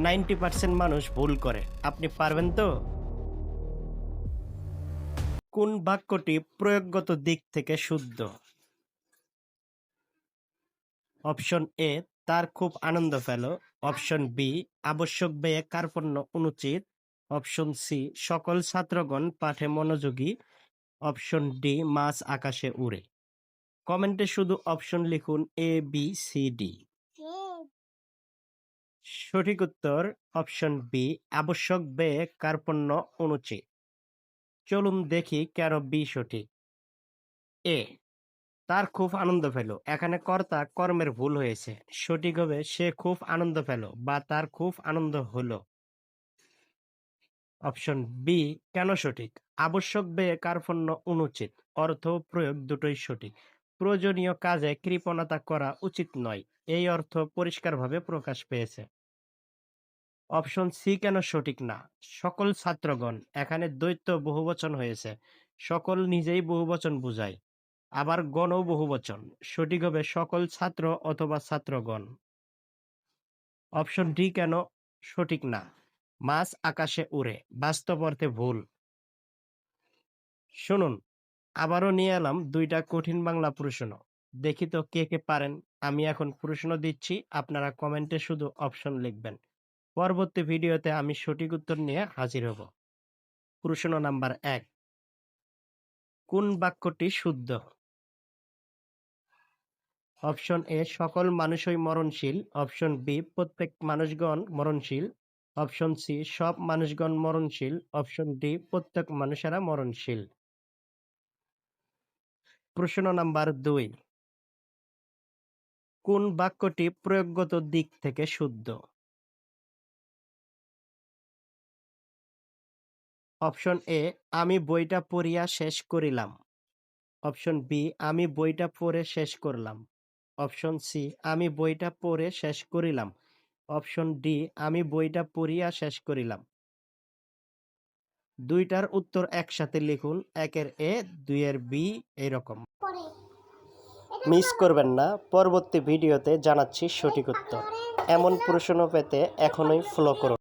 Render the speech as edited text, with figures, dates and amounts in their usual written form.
90% মানুষ ভুল করে। আপনি পারবেন তো? কোন বাক্যটি প্রয়োগগত দিক থেকে শুদ্ধ? অপশন এ, তার খুব আনন্দ পেল। অপশন বি, আবশ্যক ব্যয়ে কার্পণ্য অনুচিত। অপশন সি, সকল ছাত্রগণ পাঠে মনোযোগী। অপশন ডি, মাছ আকাশে উড়ে। কমেন্টে শুধু অপশন লিখুন এ, বি, সি, ডি। সঠিক উত্তর অপশন বি, আবশ্যক ব্যয়ে কার্পণ্য অনুচিত। চলুন দেখি কেন বি সঠিক। এ, তার খুব আনন্দ পেল। এখানে কর্তা কর্মের ভুল হয়েছে। সঠিক হবে সে খুব আনন্দ পেল বা তার খুব আনন্দ হলো। অপশন বি কেন সঠিক? আবশ্যক ব্যয়ে কার্পণ্য অনুচিত। অর্থ প্রয়োগ দুটোই সঠিক। প্রয়োজনীয় কাজে কৃপণতা করা উচিত নয়, এই অর্থ পরিষ্কারভাবে প্রকাশ পেয়েছে। অপশন সি কেন সঠিক না? সকল ছাত্রগণ, এখানে দ্বৈত বহুবচন হয়েছে। সকল নিজেই বহুবচন বোঝায়, আবার গণও বহুবচন। সঠিক হবে সকল ছাত্র অথবা ছাত্রগণ। অপশন ডি কেন সঠিক না? মাছ আকাশে উড়ে, বাস্তব অর্থে ভুল। শুনুন, আবারও নিয়ে এলাম দুইটা কঠিন বাংলা প্রশ্ন। দেখি তো কে কে পারেন। আমি এখন প্রশ্ন দিচ্ছি, আপনারা কমেন্টে শুধু অপশন লিখবেন। পরবর্তী ভিডিওতে আমি সঠিক উত্তর নিয়ে হাজির হব। প্রশ্ন নাম্বার 1, কোন বাক্যটি শুদ্ধ? অপশন এ, সকল মানুষই মরণশীল। অপশন বি, প্রত্যেক মানুষগণ মরণশীল। অপশন সি, সব মানুষগণ মরণশীল। অপশন ডি, প্রত্যেক মানুষেরা মরণশীল। প্রশ্ন নাম্বার 2, কোন বাক্যটি প্রয়োগগত দিক থেকে শুদ্ধ? অপশন এ, আমি বইটা পড়িয়া শেষ করিলাম। অপশন বি, আমি বইটা পড়ে শেষ করলাম। অপশন সি, আমি বইটা পড়ে শেষ করিলাম। অপশন ডি, আমি বইটা পড়িয়া শেষ করিলাম। দুইটার উত্তর একসাথে লিখুন, একের এ, দুইয়ের বি, এইরকম। মিস করবেন না, পরবর্তী ভিডিওতে জানাচ্ছি সঠিক উত্তর। এমন প্রশ্ন পেতে এখনই ফলো করুন।